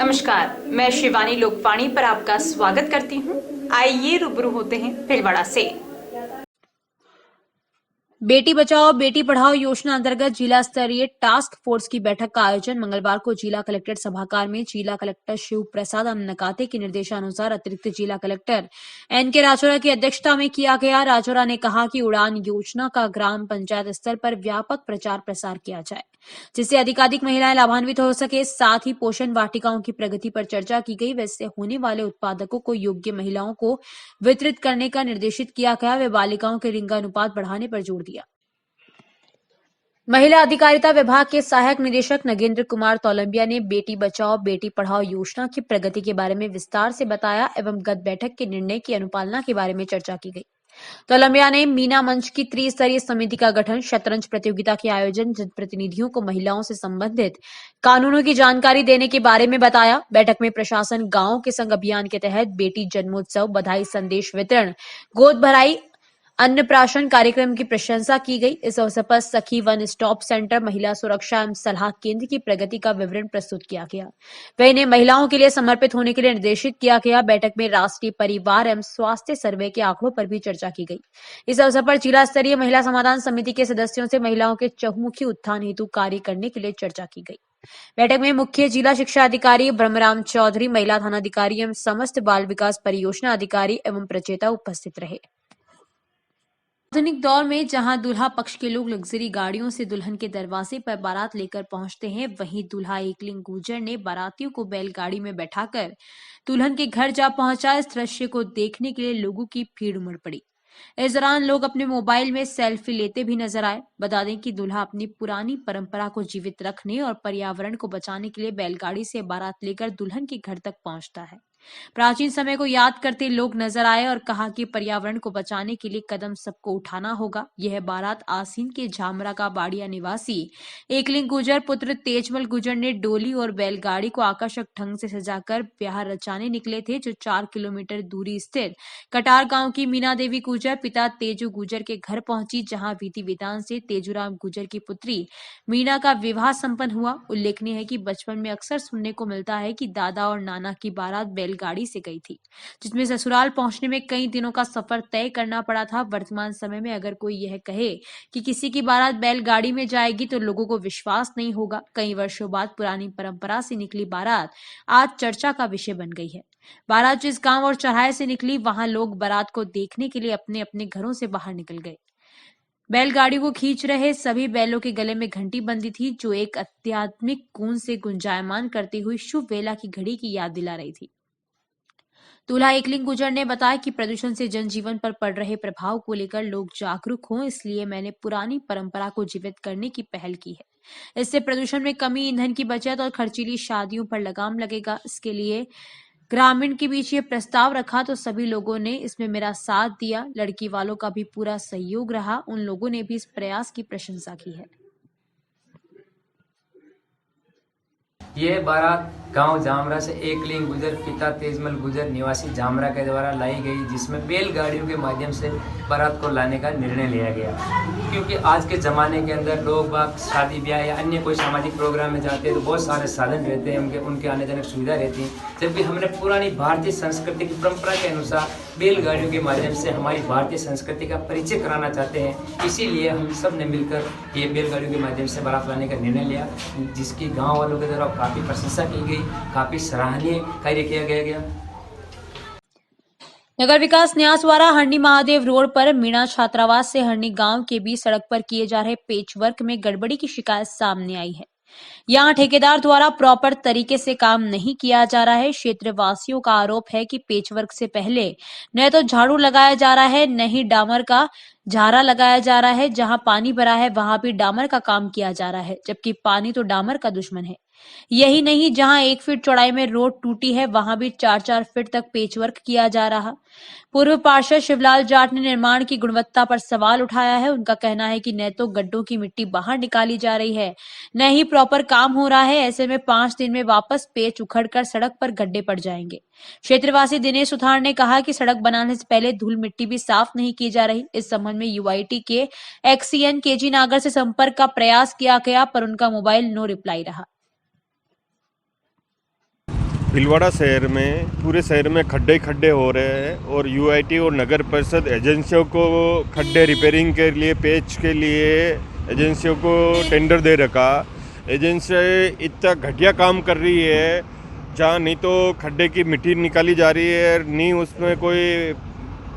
नमस्कार, मैं शिवानी लोकवाणी पर आपका स्वागत करती हूँ। आइए रूबरू होते हैं भीलवाड़ा से। बेटी बचाओ बेटी पढ़ाओ योजना अंतर्गत जिला स्तरीय टास्क फोर्स की बैठक का आयोजन मंगलवार को जिला कलेक्ट्रेट सभागार में जिला कलेक्टर शिव प्रसाद नकाते के निर्देशानुसार अतिरिक्त जिला कलेक्टर एन.के. राजौरा की अध्यक्षता में किया गया। राजौरा ने कहा कि उड़ान योजना का ग्राम पंचायत स्तर पर व्यापक प्रचार प्रसार किया जाए, जिससे अधिकाधिक महिलाएं लाभान्वित हो सके। साथ ही पोषण वाटिकाओं की प्रगति पर चर्चा की गई। वैसे होने वाले उत्पादकों को योग्य महिलाओं को वितरित करने का निर्देशित किया गया। वे बालिकाओं के लिंगानुपात बढ़ाने पर जोर दिया। महिला अधिकारिता विभाग के सहायक निदेशक नगेंद्र कुमार तोलंबिया ने बेटी बचाओ बेटी पढ़ाओ योजना की प्रगति के बारे में विस्तार से बताया एवं गत बैठक के निर्णय की अनुपालना के बारे में चर्चा की गई। तोलंबिया ने मीना मंच की त्रिस्तरीय समिति का गठन, शतरंज प्रतियोगिता के आयोजन, जनप्रतिनिधियों को महिलाओं से संबंधित कानूनों की जानकारी देने के बारे में बताया। बैठक में प्रशासन, गांव के संग अभियान के तहत बेटी जन्मोत्सव, बधाई संदेश वितरण, गोद भराई, अन्नप्राशन कार्यक्रम की प्रशंसा की गई। इस अवसर पर सखी वन स्टॉप सेंटर, महिला सुरक्षा एवं सलाह केंद्र की प्रगति का विवरण प्रस्तुत किया गया। वह इन्हें महिलाओं के लिए समर्पित होने के लिए निर्देशित किया गया। बैठक में राष्ट्रीय परिवार एवं स्वास्थ्य सर्वे के आंकड़ों पर भी चर्चा की गई। इस अवसर पर जिला स्तरीय महिला समाधान समिति के सदस्यों से महिलाओं के चहुमुखी उत्थान हेतु कार्य करने के लिए चर्चा की गई। बैठक में मुख्य जिला शिक्षा अधिकारी ब्रह्मराम चौधरी, महिला थानाधिकारी एवं समस्त बाल विकास परियोजना अधिकारी एवं प्रचेता उपस्थित रहे। आधुनिक दौर में जहां दूल्हा पक्ष के लोग लग्जरी गाड़ियों से दुल्हन के दरवाजे पर बारात लेकर पहुंचते हैं, वहीं दूल्हा एकलिंग गुर्जर ने बारातियों को बैलगाड़ी में बैठाकर दुल्हन के घर जा पहुंचा। इस दृश्य को देखने के लिए लोगों की भीड़ उमड़ पड़ी। इस दौरान लोग अपने मोबाइल में सेल्फी लेते भी नजर आए। बता दें कि दूल्हा अपनी पुरानी परंपरा को जीवित रखने और पर्यावरण को बचाने के लिए बैलगाड़ी से बारात लेकर दुल्हन के घर तक पहुंचता है। प्राचीन समय को याद करते लोग नजर आए और कहा कि पर्यावरण को बचाने के लिए कदम सबको उठाना होगा। यह बारात आसीन के झामरा का बाड़िया निवासी एकलिंग गुर्जर पुत्र तेजमल गुर्जर ने डोली और बैलगाड़ी को आकर्षक ढंग से सजाकर ब्याह रचाने निकले थे, जो 4 किलोमीटर दूरी स्थित कटार गांव की मीना देवी गुर्जर पिता तेजू गुर्जर के घर पहुंची, जहां विधि विधान से तेजूराम गुर्जर की पुत्री मीना का विवाह संपन्न हुआ। उल्लेखनीय है कि बचपन में अक्सर सुनने को मिलता है कि दादा और नाना की बारात बैलगाड़ी से गई थी, जिसमें ससुराल पहुंचने में कई दिनों का सफर तय करना पड़ा था। वर्तमान समय में अगर कोई यह कहे कि किसी की बारात बैलगाड़ी में जाएगी तो लोगों को विश्वास नहीं होगा। कई वर्षों बाद पुरानी परंपरा से निकली बारात आज चर्चा का विषय बन गई है। बारात जिस गांव और चौराहे से निकली, वहां लोग बारात को देखने के लिए अपने अपने घरों से बाहर निकल गए। बैलगाड़ी को खींच रहे सभी बैलों के गले में घंटी बंधी थी, जो एक आध्यात्मिक गूंज से गुंजायमान करती हुई शुभ वेला की घड़ी की याद दिला रही थी। दूल्हा एकलिंग गुर्जर ने बताया कि प्रदूषण से जनजीवन पर पड़ रहे प्रभाव को लेकर लोग जागरूक हों, इसलिए मैंने पुरानी परंपरा को जीवित करने की पहल की है। इससे प्रदूषण में कमी, ईंधन की बचत और खर्चीली शादियों पर लगाम लगेगा। इसके लिए ग्रामीण के बीच ये प्रस्ताव रखा तो सभी लोगों ने इसमें मेरा साथ दिया। लड़की वालों का भी पूरा सहयोग रहा। उन लोगों ने भी इस प्रयास की प्रशंसा की है। यह बारात गांव जामरा से एकलिंग गुर्जर पिता तेजमल गुर्जर निवासी जामरा के द्वारा लाई गई, जिसमें बैलगाड़ियों के माध्यम से बारात को लाने का निर्णय लिया गया। क्योंकि आज के ज़माने के अंदर लोग बाग शादी ब्याह या अन्य कोई सामाजिक प्रोग्राम में जाते हैं तो बहुत सारे साधन रहते हैं, उनके आने जाने की सुविधा रहती है, जबकि हमने पुरानी भारतीय संस्कृति की परंपरा के अनुसार बैलगाड़ियों के माध्यम से हमारी भारतीय संस्कृति का परिचय कराना चाहते हैं। इसीलिए हम सब ने मिलकर ये बैलगाड़ियों के माध्यम से बारात लाने का निर्णय लिया, जिसकी गाँव वालों के द्वारा काफ़ी प्रशंसा की गई, काफी सराहनीय कार्य किया गया। नगर विकास न्यास द्वारा हरणी महादेव रोड पर मीणा छात्रावास से हरणी गांव के बीच सड़क पर किए जा रहे पेचवर्क में गड़बड़ी की शिकायत सामने आई है। यहां ठेकेदार द्वारा प्रॉपर तरीके से काम नहीं किया जा रहा है। क्षेत्रवासियों का आरोप है कि पेचवर्क से पहले न तो झाड़ू लगाया जा रहा है, न ही डामर का झारा लगाया जा रहा है। जहां पानी भरा है वहां भी डामर का काम किया जा रहा है, जबकि पानी तो डामर का दुश्मन है। यही नहीं, जहां 1 फीट चौड़ाई में रोड टूटी है वहां भी 4-4 फीट तक पेचवर्क किया जा रहा। पूर्व पार्षद शिवलाल जाट ने निर्माण की गुणवत्ता पर सवाल उठाया है। उनका कहना है कि न तो गड्ढों की मिट्टी बाहर निकाली जा रही है, न ही प्रॉपर काम हो रहा है। ऐसे में 5 दिन में वापस पेच उखड़कर सड़क पर गड्ढे पड़ जाएंगे। क्षेत्रवासी दिनेश सुथार ने कहा कि सड़क बनाने से पहले धूल मिट्टी भी साफ नहीं की जा रही। इस संबंध में यूआईटी के एक्सीएन केजी नागर से संपर्क का प्रयास किया गया, पर उनका मोबाइल नो रिप्लाई रहा। भीलवाड़ा शहर में पूरे शहर में खड्डे ही खड्डे हो रहे हैं और यूआईटी और नगर परिषद एजेंसियों को खड्डे रिपेयरिंग के लिए पेच के लिए एजेंसियों को टेंडर दे रखा। एजेंसी इतना घटिया काम कर रही है जहाँ नहीं तो खड्डे की मिट्टी निकाली जा रही है, नहीं उसमें कोई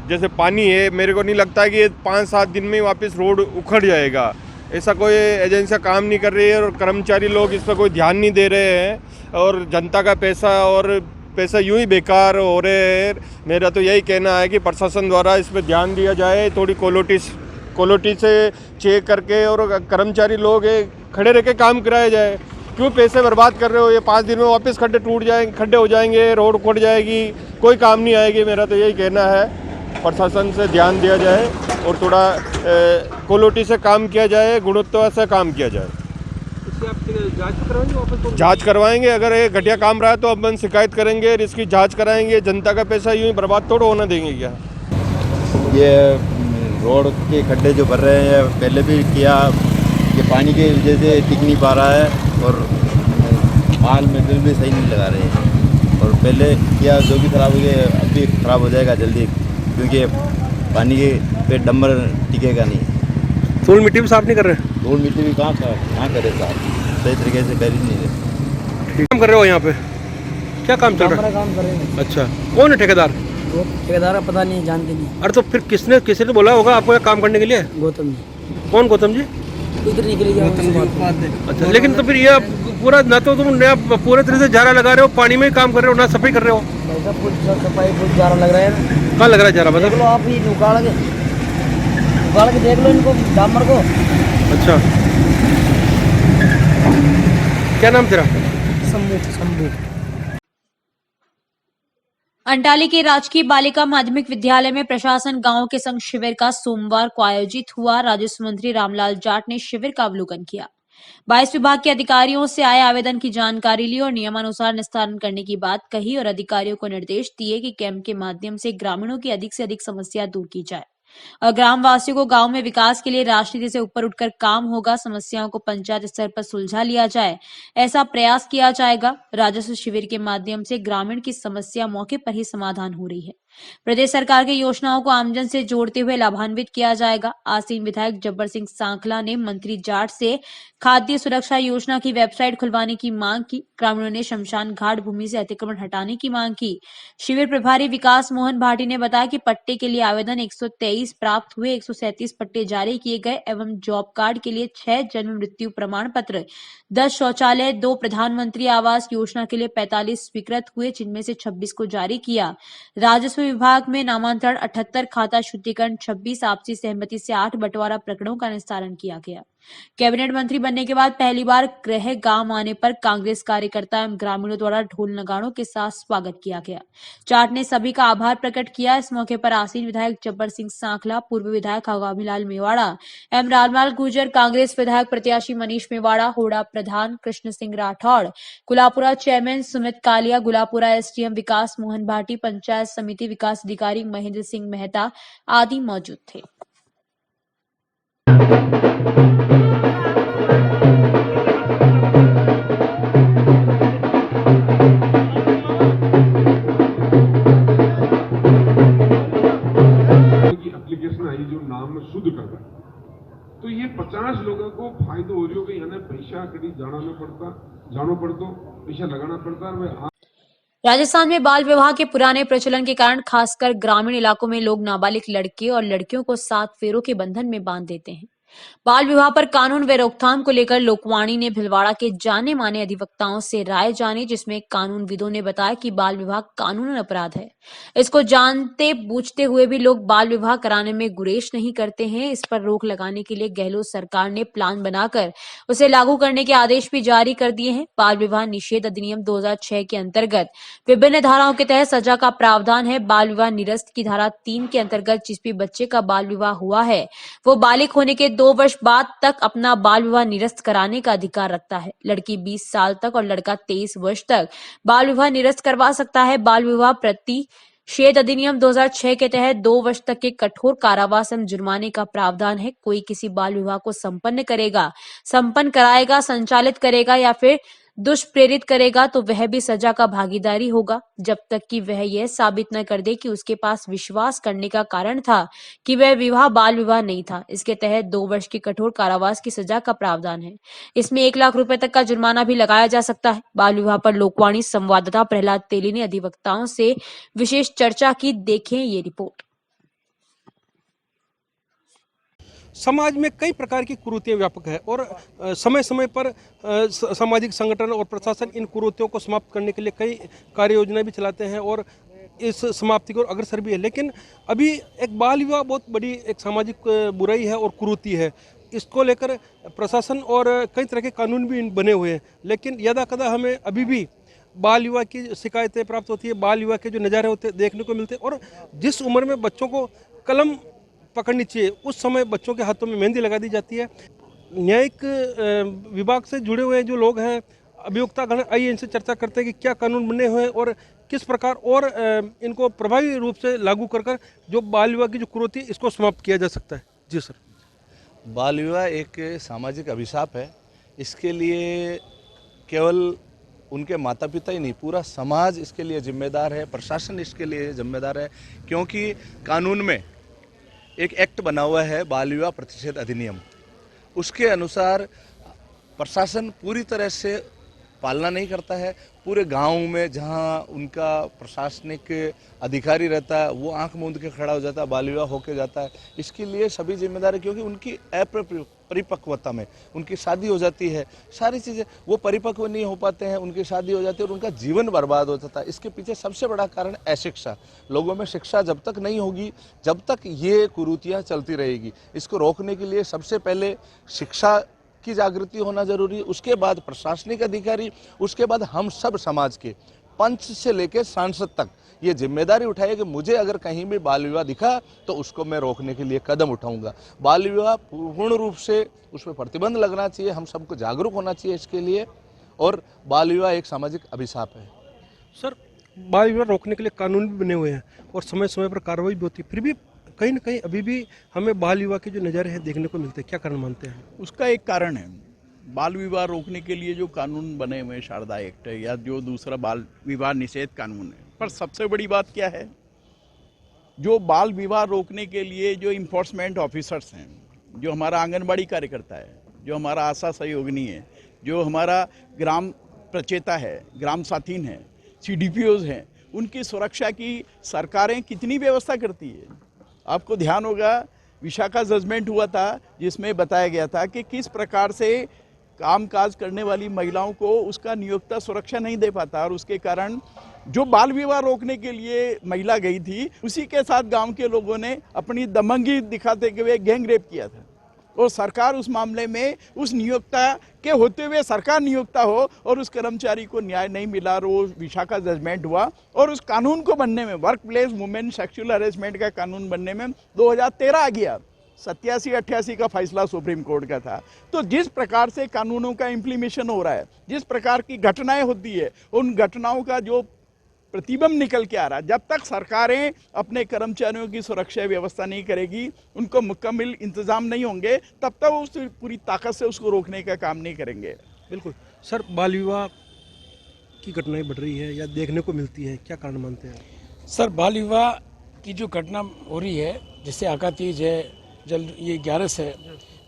जैसे पानी है। मेरे को नहीं लगता कि ये 5-7 दिन में वापस रोड उखड़ जाएगा। ऐसा कोई एजेंसियाँ काम नहीं कर रही है और कर्मचारी लोग इस पर कोई ध्यान नहीं दे रहे हैं और जनता का पैसा यूं ही बेकार हो रहे हैं। मेरा तो यही कहना है कि प्रशासन द्वारा इस पर ध्यान दिया जाए, थोड़ी क्वालिटी से चेक करके और कर्मचारी लोग खड़े रह के काम कराया जाए। क्यों पैसे बर्बाद कर रहे हो? ये 5 दिन में वापस खड्डे हो जाएंगे, रोड उखड़ जाएगी, कोई काम नहीं आएगी। मेरा तो यही कहना है प्रशासन से ध्यान दिया जाए और थोड़ा क्वालिटी से काम किया जाए, गुणवत्ता से काम किया जाए। इससे आप जांच करवाएंगे वापस? जांच करवाएंगे। अगर ये घटिया काम रहा है तो अपन शिकायत करेंगे और इसकी जांच कराएंगे। जनता का पैसा यूं ही बर्बाद थोड़ा होना देंगे क्या? ये रोड के खड्डे जो भर रहे हैं पहले भी किया, ये पानी की वजह से टिक नहीं पा रहा है और माल मटेरियल भी सही नहीं लगा रहे हैं। और पहले किया जो भी खराब हो गया अब भी खराब हो जाएगा जल्दी, क्योंकि पानी के पे डंबर टिकेगा नहीं। धूल मिट्टी भी साफ नहीं कर रहे? धूल मिट्टी भी कहाँ करे साफ, सही तरीके से कर ही नहीं रहे। ठीक काम कर रहे हो यहाँ पे? क्या काम चल रहा है? काम कर रहे हैं। अच्छा, कौन है ठेकेदार? वो ठेकेदार है, पता नहीं, जानते नहीं। अरे तो फिर किसी ने बोला होगा आपको काम करने के लिए? गौतम जी। कौन गौतम जी? इधर निकली गया। अच्छा, लेकिन तो फिर ये पूरा ना तो तुम नया पूरे तरह से जारा लगा रहे हो, पानी में ही काम कर रहे हो, ना सफाई कर रहे हो। सफाई कुछ जारा लग रहा है। कहाँ लग रहा है जारा? देख लो आप ही, उगाड़ के देख लो इनको, डामर को। अच्छा, क्या नाम तेरा? शंभू। अंटाली के राजकीय बालिका माध्यमिक विद्यालय में प्रशासन गांव के संग शिविर का सोमवार को आयोजित हुआ। राजस्व मंत्री रामलाल जाट ने शिविर का अवलोकन किया। 22 विभाग के अधिकारियों से आए आवेदन की जानकारी ली और नियमानुसार निस्तारण करने की बात कही और अधिकारियों को निर्देश दिए कि कैंप के माध्यम से ग्रामीणों की अधिक से अधिक समस्या दूर की जाए और ग्रामवासियों को गांव में विकास के लिए राजनीति से ऊपर उठकर काम होगा। समस्याओं को पंचायत स्तर पर सुलझा लिया जाए, ऐसा प्रयास किया जाएगा। राजस्व शिविर के माध्यम से ग्रामीण की समस्या मौके पर ही समाधान हो रही है। प्रदेश सरकार की योजनाओं को आमजन से जोड़ते हुए लाभान्वित किया जाएगा। आसीन विधायक जब्बर सिंह सांखला ने मंत्री जाट से खाद्य सुरक्षा योजना की वेबसाइट खुलवाने की मांग की। ग्रामीणों ने शमशान घाट भूमि से अतिक्रमण हटाने की मांग की। शिविर प्रभारी विकास मोहन भाटी ने बताया कि पट्टे के लिए आवेदन 123 प्राप्त हुए, 137 पट्टे जारी किए गए एवं जॉब कार्ड के लिए 6 जन्म मृत्यु प्रमाण पत्र, 10 शौचालय, 2 प्रधानमंत्री आवास योजना के लिए 45 स्वीकृत हुए, जिनमें से 26 को जारी किया। राजस्व विभाग में नामांतरण 78, खाता शुद्धिकरण 26, आपसी सहमति से 8 बंटवारा प्रकरणों का निस्तारण किया गया। कैबिनेट मंत्री बनने के बाद पहली बार गृह गांव आने पर कांग्रेस कार्यकर्ता एवं ग्रामीणों द्वारा ढोल नगाड़ों के साथ स्वागत किया गया। जाट ने सभी का आभार प्रकट किया। इस मौके पर आसीन विधायक जब्बर सिंह सांखला, पूर्व विधायक आगामीलाल मेवाड़ा एवं रामलाल गुर्जर, कांग्रेस विधायक प्रत्याशी मनीष मेवाड़ा, होड़ा प्रधान कृष्ण सिंह राठौड़, गुलापुरा चेयरमैन सुमित कालिया, गुलापुरा एसडीएम विकास मोहन भाटी, पंचायत समिति विकास अधिकारी महेंद्र सिंह मेहता आदि मौजूद थे। एप्लीकेशन आई जो नाम शुद्ध कर रहा है, तो ये 50 लोगों को फायदो हो रही हो कि यानी पैसा कभी जाना पड़तो पैसा लगाना पड़ता है। राजस्थान में बाल विवाह के पुराने प्रचलन के कारण खासकर ग्रामीण इलाकों में लोग नाबालिग लड़के और लड़कियों को 7 फेरों के बंधन में बांध देते हैं। बाल विवाह पर कानून व रोकथाम को लेकर लोकवाणी ने भिलवाड़ा के जाने माने अधिवक्ताओं से राय जानी, जिसमें कानूनविदों ने बताया कि बाल विवाह कानूनन अपराध है। इसको जानते बूझते हुए भी लोग बाल विवाह कराने में गुरेज नहीं करते हैं। इस पर रोक लगाने के लिए गहलोत सरकार ने प्लान बनाकर उसे लागू करने के आदेश भी जारी कर दिए हैं। बाल विवाह निषेध अधिनियम 2006 के अंतर्गत विभिन्न धाराओं के तहत सजा का प्रावधान है। बाल विवाह निरस्त की धारा 3 के अंतर्गत जिस भी बच्चे का बाल विवाह हुआ है वो बालिग होने के 2 वर्ष बाद तक अपना बाल विवाह निरस्त कराने का अधिकार रखता है। लड़की 20 साल तक और लड़का 23 वर्ष तक बाल विवाह निरस्त करवा सकता है। बाल विवाह प्रतिषेध अधिनियम 2006 के तहत 2 वर्ष तक के कठोर कारावास एवं जुर्माने का प्रावधान है। कोई किसी बाल विवाह को संपन्न करेगा, संपन्न कराएगा, संचालित करेगा या फिर दुष्प्रेरित करेगा तो वह भी सजा का भागीदारी होगा, जब तक कि वह यह साबित न कर दे कि उसके पास विश्वास करने का कारण था कि वह विवाह बाल विवाह नहीं था। इसके तहत 2 वर्ष की कठोर कारावास की सजा का प्रावधान है। इसमें 1 लाख रुपए तक का जुर्माना भी लगाया जा सकता है। बाल विवाह पर लोकवाणी संवाददाता प्रहलाद तेली ने अधिवक्ताओं से विशेष चर्चा की। देखें ये रिपोर्ट। समाज में कई प्रकार की कुरीतियाँ व्यापक है और समय समय पर सामाजिक संगठन और प्रशासन इन कुरीतियों को समाप्त करने के लिए कई कार्य योजनाएं भी चलाते हैं और इस समाप्ति की ओर अग्रसर भी है। लेकिन अभी एक बाल विवाह बहुत बड़ी एक सामाजिक बुराई है और कुरीति है। इसको लेकर प्रशासन और कई तरह के कानून भी बने हुए हैं, लेकिन यदा कदा हमें अभी भी बाल विवाह की शिकायतें प्राप्त होती है। बाल विवाह के जो नज़ारे होते देखने को मिलते हैं और जिस उम्र में बच्चों को कलम पकड़नी चाहिए उस समय बच्चों के हाथों में मेहंदी लगा दी जाती है। न्यायिक विभाग से जुड़े हुए जो लोग हैं, अभियोक्तागण, आइए इनसे चर्चा करते हैं कि क्या कानून बने हुए हैं और किस प्रकार और इनको प्रभावी रूप से लागू कर जो बाल विवाह की जो कुरीति इसको समाप्त किया जा सकता है। जी सर। बाल विवाह एक सामाजिक अभिशाप है। इसके लिए केवल उनके माता पिता ही नहीं, पूरा समाज इसके लिए जिम्मेदार है, प्रशासन इसके लिए जिम्मेदार है, क्योंकि कानून में एक एक्ट बना हुआ है बाल विवाह प्रतिषेध अधिनियम। उसके अनुसार प्रशासन पूरी तरह से पालना नहीं करता है। पूरे गांव में जहां उनका प्रशासनिक अधिकारी रहता है वो आंख मूंद के खड़ा हो जाता है, बाल विवाह होके जाता है। इसके लिए सभी जिम्मेदार है, क्योंकि उनकी परिपक्वता में उनकी शादी हो जाती है, सारी चीज़ें वो परिपक्व नहीं हो पाते हैं, उनकी शादी हो जाती है और उनका जीवन बर्बाद हो जाता है। इसके पीछे सबसे बड़ा कारण अशिक्षा। लोगों में शिक्षा जब तक नहीं होगी, जब तक ये कुरीतियाँ चलती रहेगी। इसको रोकने के लिए सबसे पहले शिक्षा की जागृति होना जरूरी है, उसके बाद प्रशासनिक अधिकारी, उसके बाद हम सब समाज के पंच से लेकर सांसद तक ये जिम्मेदारी उठाए कि मुझे अगर कहीं भी बाल विवाह दिखा तो उसको मैं रोकने के लिए कदम उठाऊंगा। बाल विवाह पूर्ण रूप से उसमें प्रतिबंध लगना चाहिए, हम सबको जागरूक होना चाहिए इसके लिए, और बाल विवाह एक सामाजिक अभिशाप है। सर, बाल विवाह रोकने के लिए कानून भी बने हुए हैं और समय समय पर कार्रवाई भी होती है, फिर भी कहीं ना कहीं अभी भी हमें बाल विवाह के जो नज़ारे हैं देखने को मिलते हैं। क्या कारण मानते हैं? उसका एक कारण है, बाल विवाह रोकने के लिए जो कानून बने हुए हैं, शारदा एक्ट है या जो दूसरा बाल विवाह निषेध कानून है, पर सबसे बड़ी बात क्या है, जो बाल विवाह रोकने के लिए जो इन्फोर्समेंट ऑफिसर्स हैं, जो हमारा आंगनबाड़ी कार्यकर्ता है, जो हमारा आशा सहयोगिनी है, जो हमारा ग्राम प्रचेता है, ग्राम साथीन है, CDPOs हैं, उनकी सुरक्षा की सरकारें कितनी व्यवस्था करती है। आपको ध्यान होगा, विशाखा जजमेंट हुआ था जिसमें बताया गया था कि किस प्रकार से कामकाज करने वाली महिलाओं को उसका नियोक्ता सुरक्षा नहीं दे पाता, और उसके कारण जो बाल विवाह रोकने के लिए महिला गई थी उसी के साथ गांव के लोगों ने अपनी दमंगी दिखाते हुए गैंग रेप किया था, और सरकार उस मामले में उस नियोक्ता के होते हुए सरकार नियोक्ता हो और उस कर्मचारी को न्याय नहीं मिला, और वो विशाखा जजमेंट हुआ। और उस कानून को बनने में, work place women sexual harassment का कानून बनने में 2013 आ गया, 87-88 का फैसला सुप्रीम कोर्ट का था। तो जिस प्रकार से कानूनों का इम्प्लीमेशन हो रहा है, जिस प्रकार की घटनाएं होती है, उन घटनाओं का जो प्रतिबिंब निकल के आ रहा है, जब तक सरकारें अपने कर्मचारियों की सुरक्षा व्यवस्था नहीं करेगी, उनको मुकम्मल इंतजाम नहीं होंगे, तब तक उस पूरी ताकत से उसको रोकने का काम नहीं करेंगे। बिल्कुल सर, बाल विवाह की घटनाएं बढ़ रही है या देखने को मिलती है, क्या कारण मानते हैं? सर, बाल विवाह की जो घटना हो रही है, जैसे आकातीज है, जल्द ये 11 है,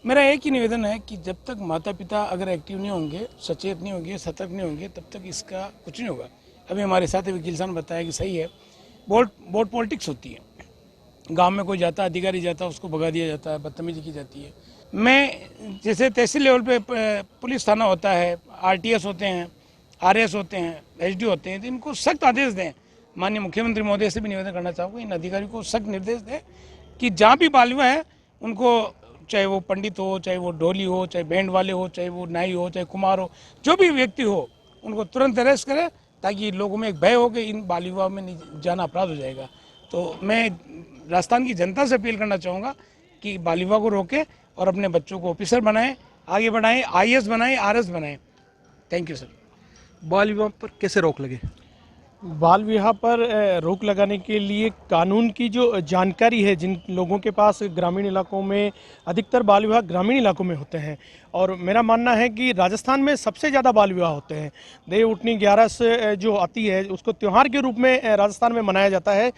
मेरा एक ही निवेदन है कि जब तक माता पिता अगर एक्टिव नहीं होंगे, सचेत नहीं होंगे, सतर्क नहीं होंगे, तब तक इसका कुछ नहीं होगा। अभी हमारे साथ वकील साहब ने बताया कि सही है, वोट पॉलिटिक्स होती है, गांव में कोई जाता, अधिकारी जाता, उसको भगा दिया जाता है, बदतमीजी की जाती है। मैं जैसे तहसील लेवल पे पुलिस थाना होता है, RTS होते हैं, RS होते हैं, HD होते हैं, तो इनको सख्त आदेश दें। माननीय मुख्यमंत्री महोदय से भी निवेदन करना चाहूँगा, इन अधिकारी को सख्त निर्देश दें कि जहाँ भी बाल विवाह है उनको, चाहे वो पंडित हो, चाहे वो ढोली हो, चाहे बैंड वाले हो, चाहे वो नाई हो, चाहे कुमार हो, जो भी व्यक्ति हो, उनको तुरंत अरेस्ट करें, ताकि लोगों में एक भय हो कि इन बाल विवाह में नहीं जाना अपराध हो जाएगा। तो मैं राजस्थान की जनता से अपील करना चाहूँगा कि बाल विवाह को रोकें और अपने बच्चों को ऑफिसर बनाएं, आगे बढ़ाएं, IAS बनाएं, RS बनाएं। Thank you sir. बाल विवाह पर कैसे रोक लगे? बाल विवाह पर रोक लगाने के लिए कानून की जो जानकारी है, जिन लोगों के पास ग्रामीण इलाकों में अधिकतर बाल विवाह ग्रामीण इलाकों में होते हैं, और मेरा मानना है कि राजस्थान में सबसे ज़्यादा बाल विवाह होते हैं। देव उठनी 11 जो आती है उसको त्यौहार के रूप में राजस्थान में मनाया जाता है।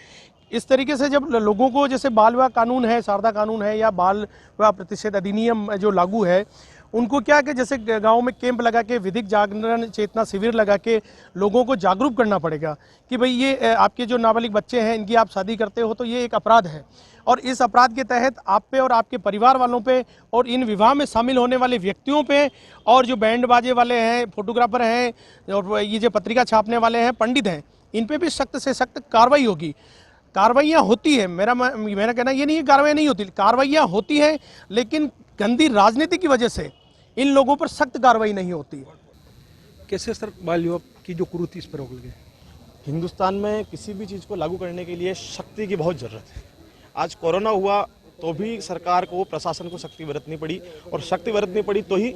इस तरीके से जब लोगों को, जैसे बाल विवाह कानून है, शारदा कानून है, या बाल विवाह प्रतिषेध अधिनियम जो लागू है, उनको क्या कि जैसे गांव में कैंप लगा के, विधिक जागरण चेतना शिविर लगा के लोगों को जागरूक करना पड़ेगा कि भाई ये आपके जो नाबालिग बच्चे हैं, इनकी आप शादी करते हो तो ये एक अपराध है, और इस अपराध के तहत आप पे और आपके परिवार वालों पे और इन विवाह में शामिल होने वाले व्यक्तियों पे, और जो बैंड बाजे वाले हैं, फोटोग्राफर हैं, और ये जो पत्रिका छापने वाले हैं, पंडित हैं, इन पे भी सख्त से सख्त कार्रवाई होगी। कार्रवाइयाँ होती है, मेरा कहना ये नहीं है कार्रवाई नहीं होती, कार्रवाइयाँ होती हैं, लेकिन गंदी राजनीति की वजह से इन लोगों पर सख्त कार्रवाई नहीं होती। कैसे सर बाल विवाह की जो कुरीति इस पर रोक लगे? हिंदुस्तान में किसी भी चीज़ को लागू करने के लिए शक्ति की बहुत ज़रूरत है। आज कोरोना हुआ तो भी सरकार को, प्रशासन को शक्ति बरतनी पड़ी, और शक्ति बरतनी पड़ी तो ही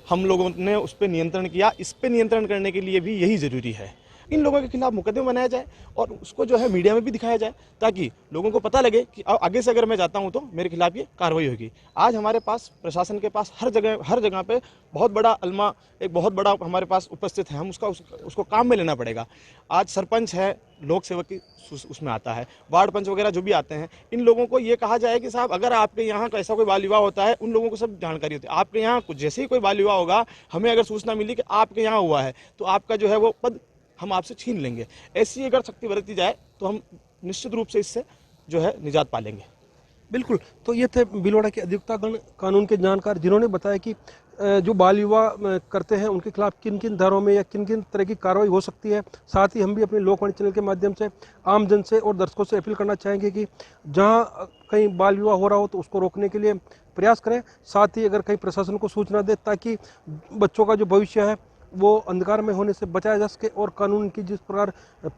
हम लोगों ने उस पर नियंत्रण किया। इस पर नियंत्रण करने के लिए भी यही ज़रूरी है, इन लोगों के खिलाफ मुकदमे बनाया जाए और उसको जो है मीडिया में भी दिखाया जाए, ताकि लोगों को पता लगे कि आगे से अगर मैं जाता हूं तो मेरे खिलाफ ये कार्रवाई होगी। आज हमारे पास, प्रशासन के पास हर जगह पे बहुत बड़ा अलमा, एक बहुत बड़ा हमारे पास उपस्थित है। हम उसको काम में लेना पड़ेगा। आज सरपंच है, लोक सेवक की उसमें आता है, वार्ड पंच वगैरह जो भी आते हैं, इन लोगों को ये कहा जाए कि साहब अगर आपके यहाँ ऐसा कोई बाल विवाह होता है, उन लोगों को सब जानकारी होती है। आपके यहाँ जैसे ही कोई बाल विवाह होगा, हमें अगर सूचना मिली कि आपके यहाँ हुआ है, तो आपका जो है वो पद हम आपसे छीन लेंगे। ऐसी अगर शक्ति बरती जाए तो हम निश्चित रूप से इससे जो है निजात पालेंगे। बिल्कुल। तो ये थे भिलवाड़ा के अधिवक्तागण, कानून के जानकार, जिन्होंने बताया कि जो बाल विवाह करते हैं उनके खिलाफ किन किन धाराओं में या किन किन तरह की कार्रवाई हो सकती है। साथ ही हम भी अपने लोकवाणी चैनल के माध्यम से आम जन से और दर्शकों से अपील करना चाहेंगे कि जहां कहीं बाल विवाह हो रहा हो तो उसको रोकने के लिए प्रयास करें। साथ ही अगर कहीं प्रशासन को सूचना दे, ताकि बच्चों का जो भविष्य है वो अंधकार में होने से बचाया जा सके और कानून की जिस प्रकार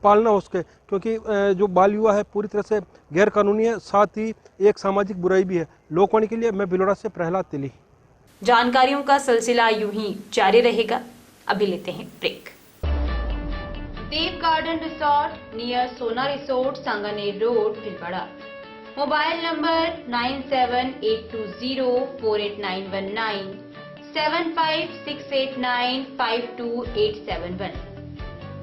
पालना हो सके, क्योंकि जो बाल विवाह है पूरी तरह से गैर कानूनी है, साथ ही एक सामाजिक बुराई भी है। लोकवाणी के लिए मैं भिलवाड़ा से प्रहलाद तिली। जानकारियों का सिलसिला यूं ही जारी रहेगा। अभी लेते हैं ब्रेक। देव गार्डन रिसोर्ट नियर सोना resort, Sanganer road, Bhilwara. Mobile number 9782048919 7568952871।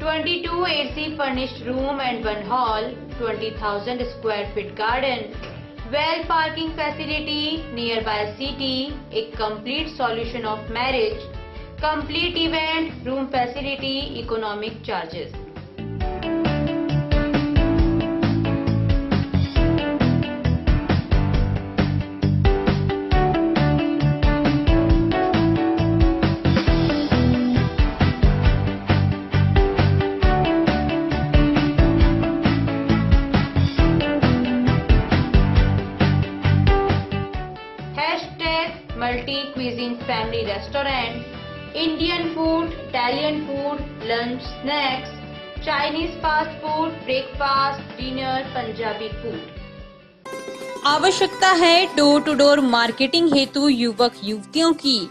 22 AC furnished room and one hall, 20,000 square feet garden, well parking facility, nearby city, a complete solution of marriage, complete event, room facility, economic charges. Multi cuisine family restaurant, Indian food, Italian food, lunch, snacks, Chinese fast food, breakfast, dinner, Punjabi food। आवश्यकता है door to door marketing हेतु युवक युवतियों की।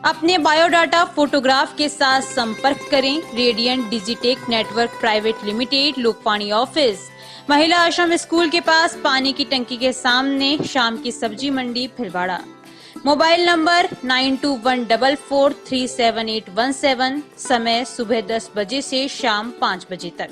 अपने biodata photograph के साथ संपर्क करें। Radiant Digitech network private limited, लोकपाणी ऑफिस, महिला आश्रम स्कूल के पास, पानी की टंकी के सामने, शाम की सब्जी मंडी, भिलवाड़ा। Mobile number 9214437817। समय सुबह 10 बजे से शाम 5 बजे तक।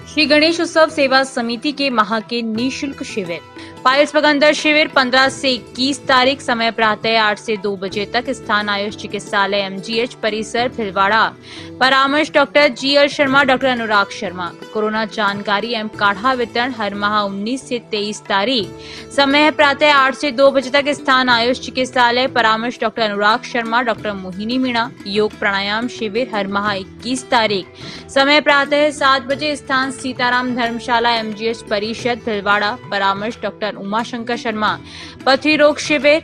श्री गणेश उत्सव सेवा समिति के माह के निःशुल्क शिविर। पाइल्स बगंदर शिविर 15 से 21 तारीख। समय प्रातः 8 से 2 बजे तक। स्थान आयुष चिकित्सालय MGH परिसर, भिलवाड़ा। परामर्श doctor GL Sharma, doctor Anurag Sharma. Corona जानकारी एवं काढ़ा वितरण हर माह 19 से 23 तारीख। समय प्रातः 8 से 2 बजे तक। स्थान आयुष चिकित्सालय। परामर्श डॉक्टर अनुराग शर्मा, डॉक्टर मोहिनी मीणा। योग प्राणायाम शिविर हर माह 21 तारीख। समय प्रातः 7 बजे। स्थान सीताराम धर्मशाला MGH परिषद, भिलवाड़ा। परामर्श डॉक्टर उमा शंकर शर्मा। पथरी रोग शिविर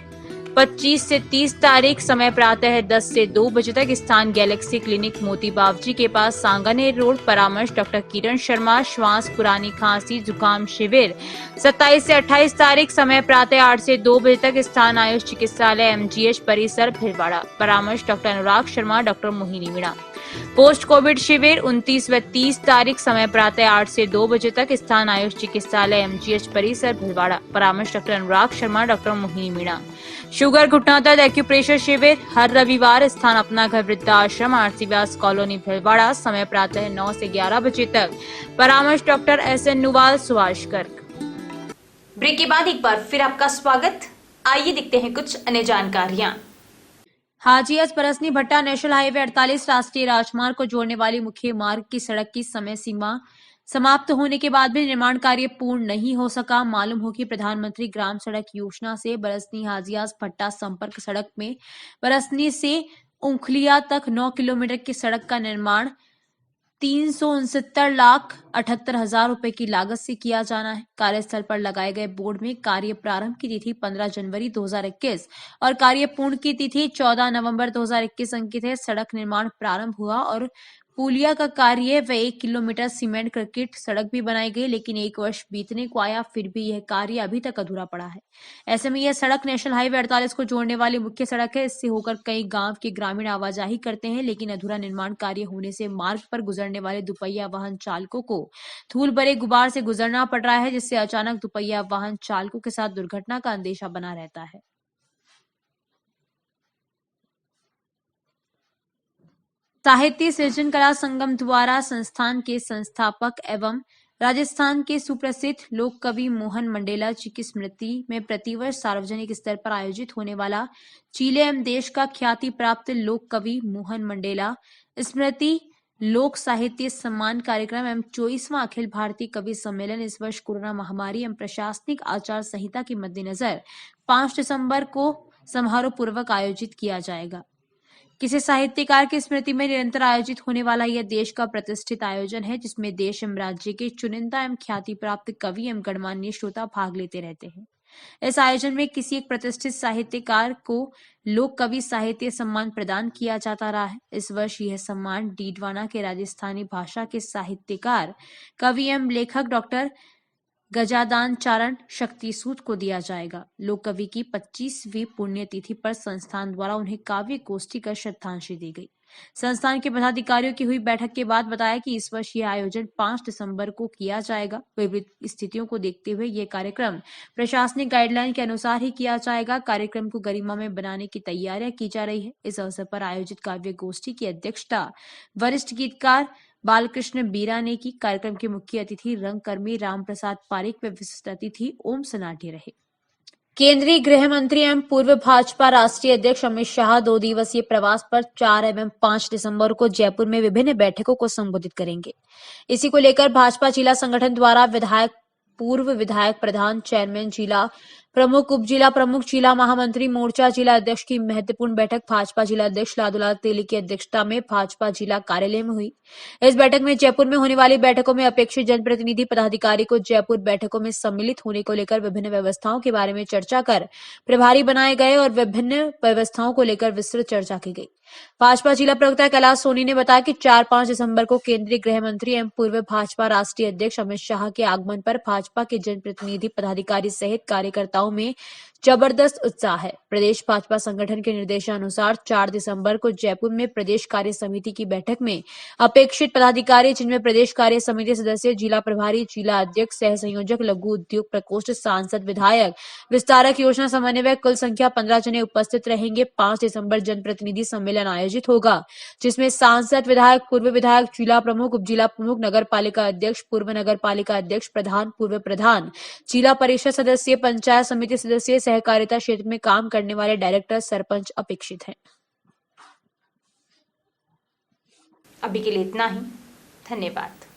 25 से 30 तारीख समय प्रातः 10 से 2 बजे तक स्थान गैलेक्सी क्लिनिक मोती बावजी के पास सांगानेर रोड। परामर्श डॉक्टर किरण शर्मा। श्वास पुरानी खांसी जुकाम शिविर 27 से 28 तारीख समय प्रातः 8 से 2 बजे तक स्थान आयुष चिकित्सालय MGH परिसर भिलवाड़ा। परामर्श doctor Anurag Sharma doctor Mohini Meena. Post covid शिविर 29 व 30 तारीख समय प्रातः 8 से 2 बजे तक स्थान आयुष चिकित्सालय MGH परिसर भिलवाड़ा। परामर्श doctor Anurag Sharma doctor Mohini Meena. Sugar घुटना दर्द एक्यूप्रेशर शिविर हर रविवार। स्थान अपना घर वृद्धाश्रम आरसी व्यास कॉलोनी भिलवाड़ा। समय प्रातः 9 से 11 बजे तक। परामर्श doctor SN Nuwal Subhash Garg. Break के बाद एक बार फिर आपका स्वागत। आइए देखते हैं कुछ अन्य जानकारियां। हाजीअस परसनी भट्टा नेशनल हाईवे 48 राष्ट्रीय राजमार्ग को जोड़ने वाली मुख्य मार्ग की सड़क की समय सीमा समाप्त होने के बाद भी निर्माण कार्य पूर्ण नहीं हो सका। मालूम हो कि प्रधानमंत्री ग्राम सड़क योजना से बरसनी हाजीअस भट्टा संपर्क सड़क में बरसनी से उंखलिया तक 9 किलोमीटर की सड़क का निर्माण 369,78,000 रुपए की लागत से किया जाना है। कार्यस्थल पर लगाए गए बोर्ड में कार्य प्रारंभ की तिथि 15 जनवरी 2021 और कार्य पूर्ण की तिथि 14 नवंबर 2021 अंकित है। सड़क निर्माण प्रारंभ हुआ और पुलिया का कार्य व 1 किलोमीटर सीमेंट कंक्रीट सड़क भी बनाई गई, लेकिन 1 वर्ष बीतने को आया फिर भी यह कार्य अभी तक अधूरा पड़ा है। ऐसे में यह सड़क नेशनल हाईवे 48 को जोड़ने वाली मुख्य सड़क है। इससे होकर कई गांव के ग्रामीण आवाजाही करते हैं, लेकिन अधूरा निर्माण कार्य होने से मार्ग पर गुजरने वाले दुपहिया वाहन चालकों को धूल भरे गुबार से गुजरना पड़ रहा है, जिससे अचानक दुपहिया वाहन चालकों के साथ दुर्घटना का अंदेशा बना रहता है। साहित्य सृजन कला संगम द्वारा संस्थान के संस्थापक एवं राजस्थान के सुप्रसिद्ध लोक कवि मोहन मंडेला जी की स्मृति में प्रतिवर्ष सार्वजनिक स्तर पर आयोजित होने वाला चीले एवं देश का ख्याति प्राप्त लोक कवि मोहन मंडेला स्मृति लोक साहित्य सम्मान कार्यक्रम एवं 24वां अखिल भारतीय कवि सम्मेलन इस वर्ष कोरोना महामारी एवं प्रशासनिक आचार संहिता के मद्देनजर 5 दिसंबर को समारोह पूर्वक आयोजित किया जाएगा। किसी साहित्यकार की स्मृति में निरंतर आयोजित होने वाला यह देश का प्रतिष्ठित आयोजन है, जिसमें देश एवं राज्य के चुनिंदा एवं ख्याति प्राप्त कवि एवं गणमान्य श्रोता भाग लेते रहते हैं। इस आयोजन में किसी एक प्रतिष्ठित साहित्यकार को लोक कवि साहित्य सम्मान प्रदान किया जाता रहा है। इस वर्ष यह सम्मान डीडवाना के राजस्थानी भाषा के साहित्यकार कवि एवं लेखक डॉक्टर गजादान चारण शक्तिसूत को दिया जाएगा। लोक कवि की 25वीं पुण्यतिथि पर संस्थान द्वारा उन्हें काव्य गोष्ठी कर श्रद्धांजलि दी गई। संस्थान के पदाधिकारियों की हुई बैठक के बाद बताया कि इस वर्ष यह आयोजन 5 दिसंबर को किया जाएगा। विविध स्थितियों को देखते हुए यह कार्यक्रम प्रशासनिक गाइडलाइन के अनुसार ही किया जाएगा। कार्यक्रम को गरिमा में बनाने की तैयारियां की जा रही है। इस अवसर पर आयोजित काव्य गोष्ठी की अध्यक्षता वरिष्ठ गीतकार बालकृष्ण बीरा ने की। कार्यक्रम के मुख्य अतिथि रंगकर्मी रामप्रसाद पारिक व विशिष्ट अतिथि ओम सनाटी रहे। केंद्रीय गृह मंत्री एवं पूर्व भाजपा राष्ट्रीय अध्यक्ष अमित शाह 2 दिवसीय प्रवास पर 4 एवं 5 दिसंबर को जयपुर में विभिन्न बैठकों को संबोधित करेंगे। इसी को लेकर भाजपा जिला संगठन द्वारा विधायक, पूर्व विधायक, प्रधान, चेयरमैन, जिला प्रमुख, उप जिला प्रमुख, जिला महामंत्री, मोर्चा जिला अध्यक्ष की महत्वपूर्ण बैठक भाजपा जिला अध्यक्ष लादूलाल तेली की अध्यक्षता में भाजपा जिला कार्यालय में हुई। इस बैठक में जयपुर में होने वाली बैठकों में अपेक्षित जनप्रतिनिधि पदाधिकारी को जयपुर बैठकों में सम्मिलित होने को लेकर विभिन्न व्यवस्थाओं के बारे में चर्चा कर प्रभारी बनाए गए और विभिन्न व्यवस्थाओं को लेकर विस्तृत चर्चा की गई। भाजपा जिला प्रवक्ता कैलाश सोनी ने बताया कि 4-5 दिसंबर को केंद्रीय गृह मंत्री एवं पूर्व भाजपा राष्ट्रीय अध्यक्ष अमित शाह के आगमन पर भाजपा के जनप्रतिनिधि पदाधिकारी सहित कार्यकर्ताओं में जबरदस्त उत्साह है। प्रदेश भाजपा संगठन के निर्देशानुसार 4 दिसंबर को जयपुर में प्रदेश कार्य समिति की बैठक में अपेक्षित पदाधिकारी, जिनमें प्रदेश कार्य समिति सदस्य, जिला प्रभारी, जिला अध्यक्ष, सह संयोजक, लघु उद्योग प्रकोष्ठ, सांसद, विधायक, विस्तारक, योजना समन्वय, कुल संख्या 15 जने उपस्थित रहेंगे। 5 दिसंबर जनप्रतिनिधि सम्मेलन आयोजित होगा, जिसमें सांसद, विधायक, पूर्व विधायक, जिला प्रमुख, उप जिला प्रमुख, नगर पालिका अध्यक्ष, पूर्व नगर पालिका अध्यक्ष, प्रधान, पूर्व प्रधान, जिला परिषद सदस्य, पंचायत समिति सदस्य, सहकारिता क्षेत्र में काम करने वाले डायरेक्टर, सरपंच अपेक्षित हैं। अभी के लिए इतना ही। धन्यवाद।